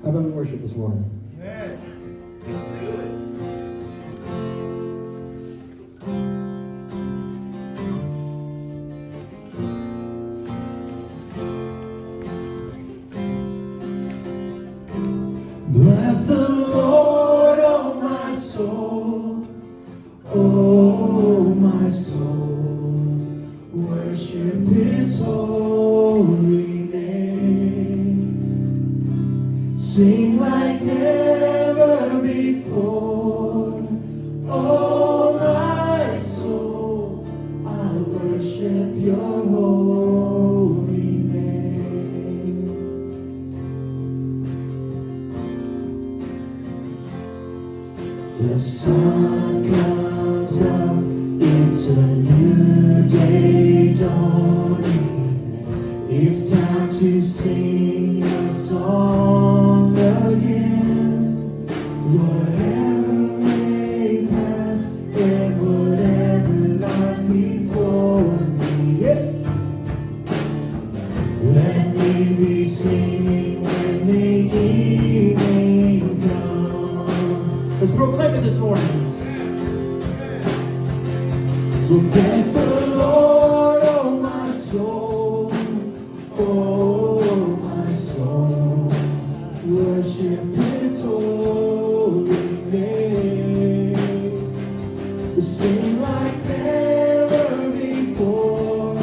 How about we worship this morning? Amen. Let's do it. Bless the Lord, oh my soul, oh my soul, worship His holy name. Sing like never before, oh my soul, I worship your holy name. The sun comes up, it's a new day dawning. It's time to sing a song again. Whatever may pass and whatever lies before me. Yes! Let me be singing when the evening comes. Let's proclaim it this morning. So bless the Lord, oh my soul, oh my soul, worship His holy name. Sing like never before,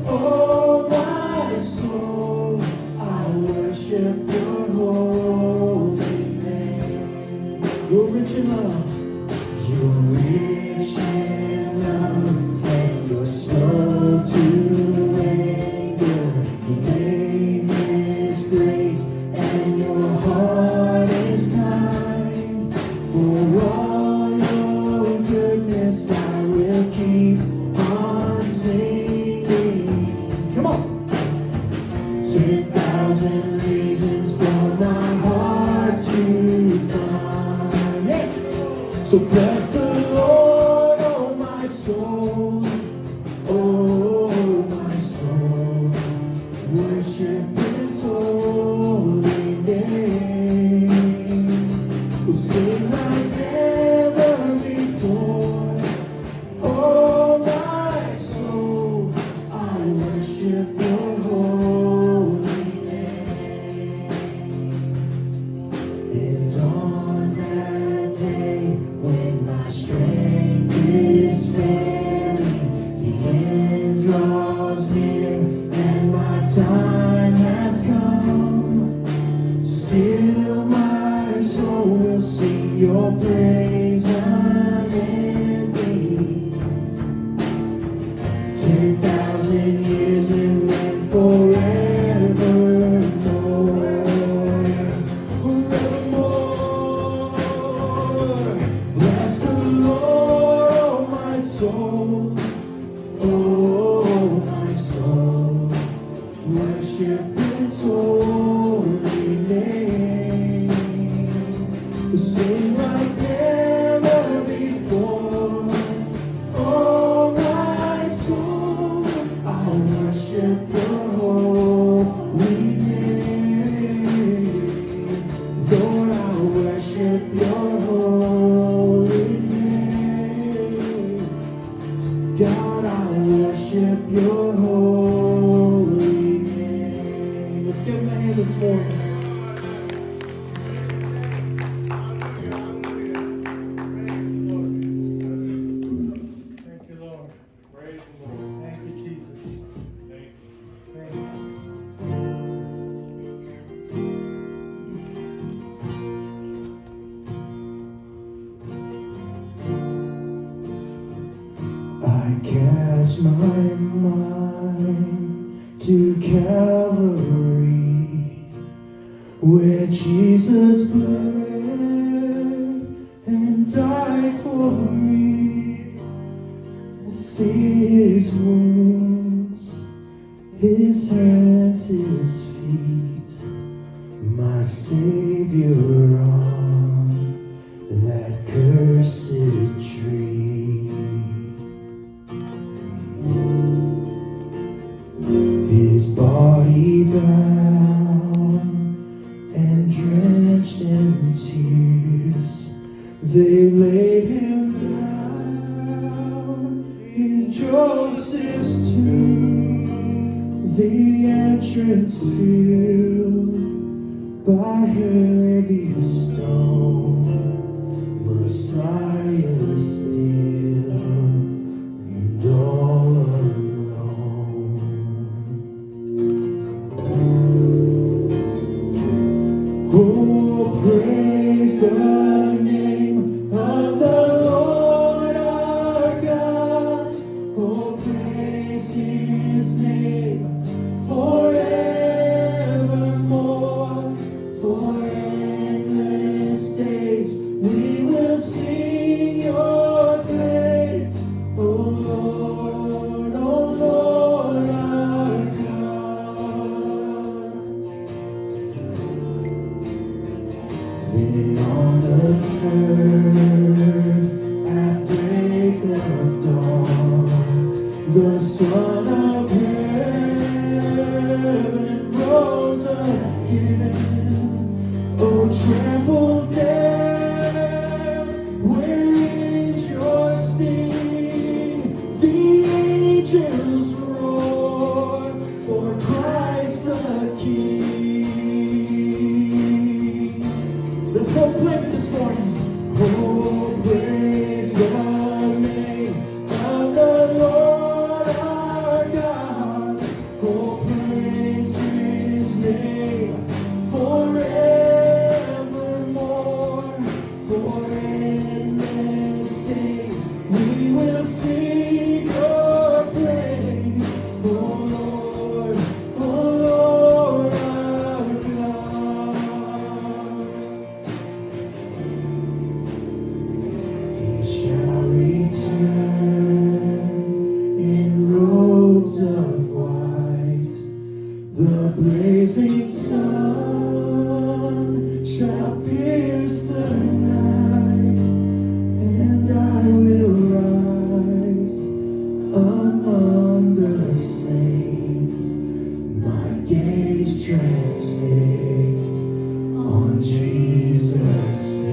oh my soul, I worship your holy name. You're rich in love, you're rich in love, and you're slow to anger. Your name is great, and your heart is kind. For all your goodness, I will keep on singing. Come on! 10,000 reasons for my heart to find. Yes! So bless the Lord, oh my soul, oh my soul, worship His holy name. We'll sing like never before, oh my soul, I worship your holy name. And on that day when my strength is failing, the end draws near and my time has come, still my soul will sing your praise unending. 10,000 years and then forevermore, forevermore. Bless the Lord, oh my soul, oh my soul, worship His holy name. Sing like never before, oh my soul, I worship your holy name. Lord, I worship your holy name. God, I worship your holy name. Let's give Him a hand this morning. Thank you, Lord. Praise the Lord. Thank you, Jesus. Thank you. Thank you. I cast my mind to Calvary, where Jesus bled and died for me. I see His wounds, His hands, His feet, my Savior on that cursed tree. His body bound and drenched Joseph's tomb, the entrance sealed by heavy stone, Messiah still and all alone. Oh, praise the name of the Lord our God. Oh, praise His name forevermore. For endless days we will sing your praise. Oh Lord our God. Then on the third, at break of dawn, the Son of Heaven rose again. Oh, trample death, where is your sting? The angels roar for Christ the King. Let's proclaim it this morning. Oh, praise the name of the Lord our God. Oh, praise His name forevermore. For endless days we will sing your praise. Oh Lord our God. He shall return in robes of white. The blazing sun shall pierce the night, and I will rise among the saints, my gaze transfixed on Jesus' face.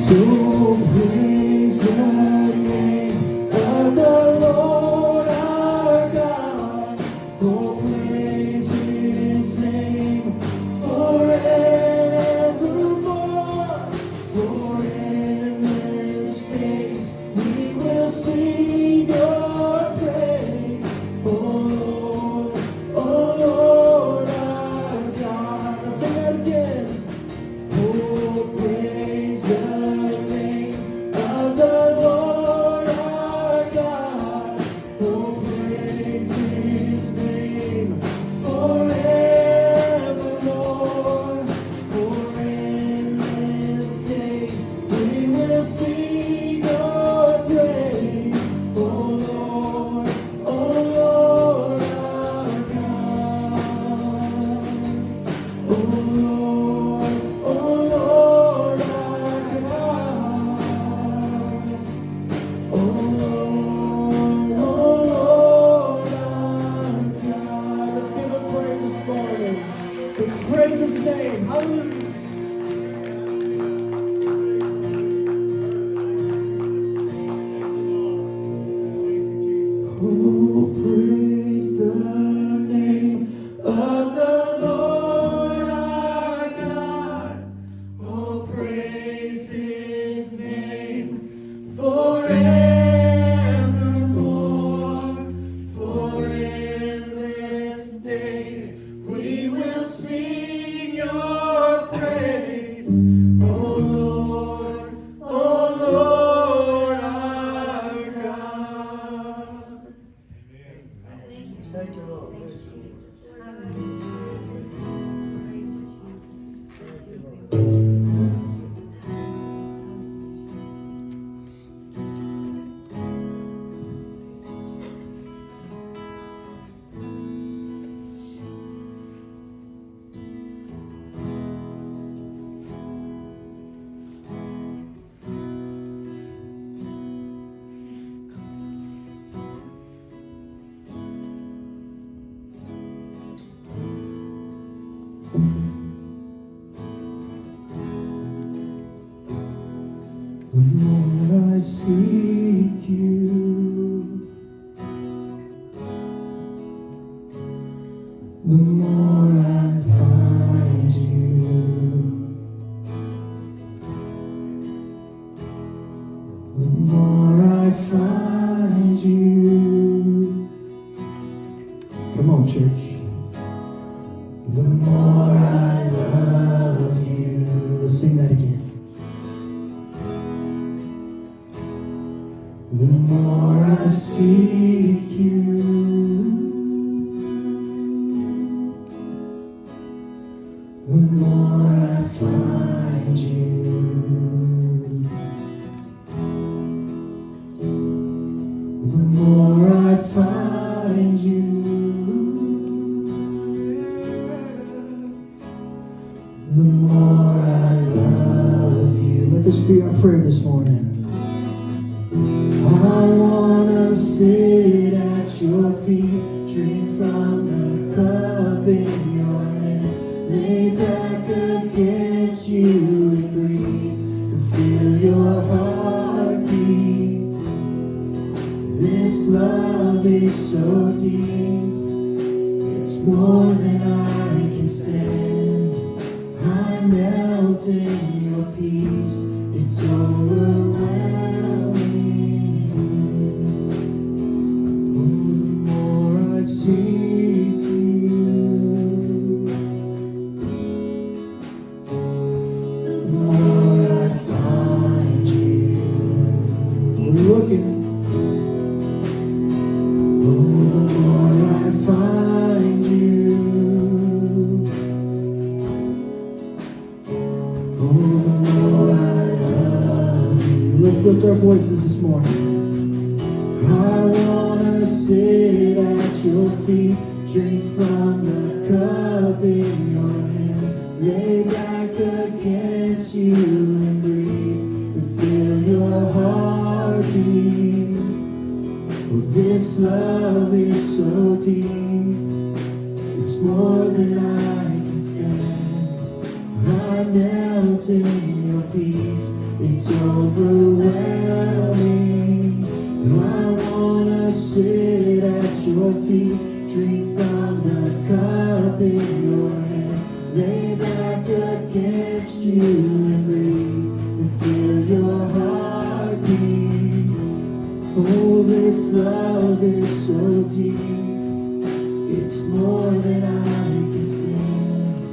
So praise the name of the Lord our God. Oh, praise His name forevermore. For endless days we will sing your praise. Oh Lord our God. Let's sing that again. Oh, praise the name of the Lord our God. Oh, praise His name forevermore. For endless days we will sing your praise. Oh Lord our God. Oh Lord our God. Oh Lord our God. Let's give Him praise this morning. Let's praise His name. Hallelujah. Oh, praise the name of the Lord our God. Oh, praise His name forevermore. For endless days we will sing your praise. Oh Lord our God. Thank you, Lord. I seek you, the more I find you. The more I find you. Come on, church. The more I love you. Let's sing that again. The more I seek you, the more I find you. The more I find you, the more I love you. Let this be our prayer this morning. I wanna sit at your feet, drink from the cup in your hand, lay back against you and breathe, and feel your heartbeat. This love is so deep, it's more than I can stand. I melt in your peace, it's overwhelming. Seek you, the more I find you. We're looking. Oh, the more I find you. Oh, the more I love you. Let's lift our voices this morning. I wanna sit at your feet, drink from the cup in your hand, lay back against you and breathe, and feel your heartbeat. Oh, this love is so deep, it's more than I can stand. I melt in your peace, it's overwhelming. I wanna sit at your feet, drink from the cup in your hand, lay back against you and breathe, and feel your heartbeat. Oh, this love is so deep, it's more than I can stand.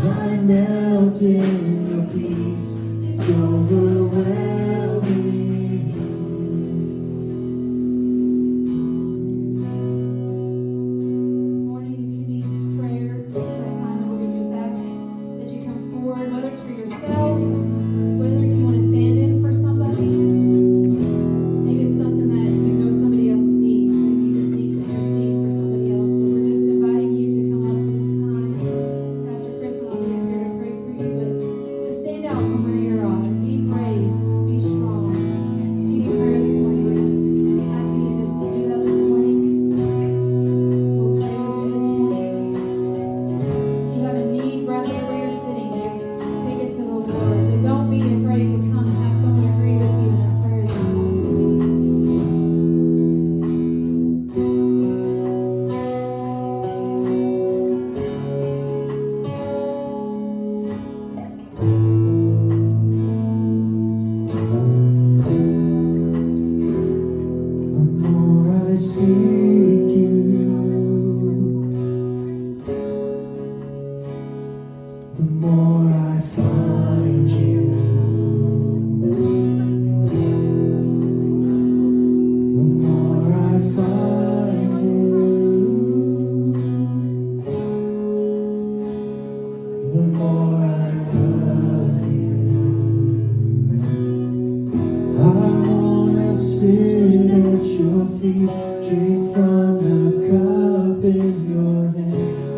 I melt in your peace, it's overwhelming.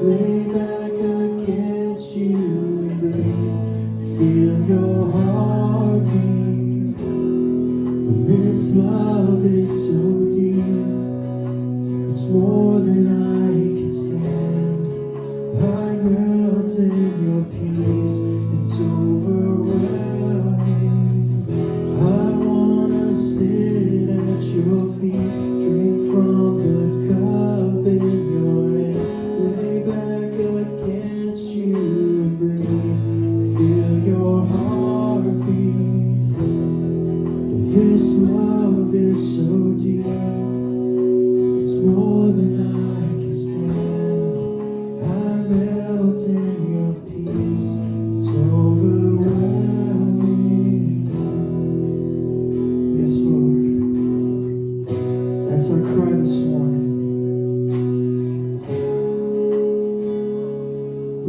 Lay back against you and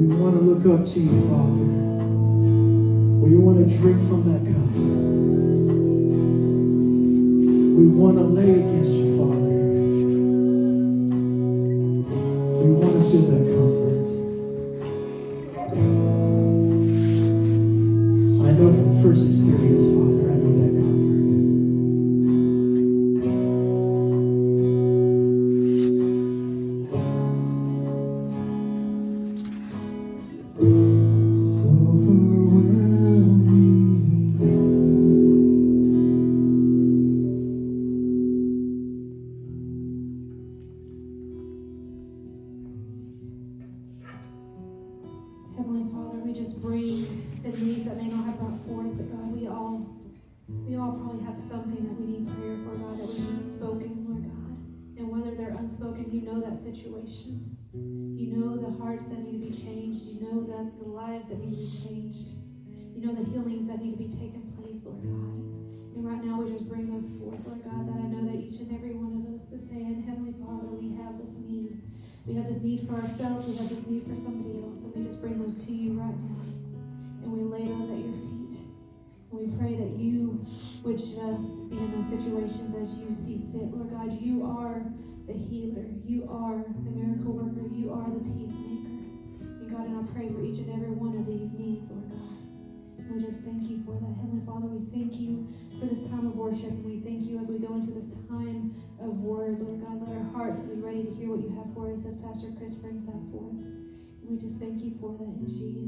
We want to look up to you, Father. We want to drink from that cup. We want to lay against you, Father. We want to feel that comfort. I know from first experience, Father, I know that comfort. It's overwhelming. Heavenly Father, we just bring the needs that may not have brought forth, but God, we all probably have something that we need prayer for, God, that we need spoken, Lord God. And whether they're unspoken, you know that situation. You know the hearts that need to be changed. You know that the lives that need to be changed. You know the healings that need to be taken place, Lord God. And right now we just bring those forth, Lord God, that I know that each and every one of us is saying, Heavenly Father, we have this need. We have this need for ourselves. We have this need for somebody else. And we just bring those to you right now. And we lay those at your feet. And we pray that you would just be in those situations as you see fit. Lord God, you are the healer. You are the miracle worker. You are the peacemaker. And God, and I pray for each and every one of these needs, Lord God. And we just thank you for that. Heavenly Father, we thank you for this time of worship. And we thank you as we go into this time of word, Lord God. Let our hearts be ready to hear what you have for us as Pastor Chris brings that forth. And we just thank you for that in Jesus'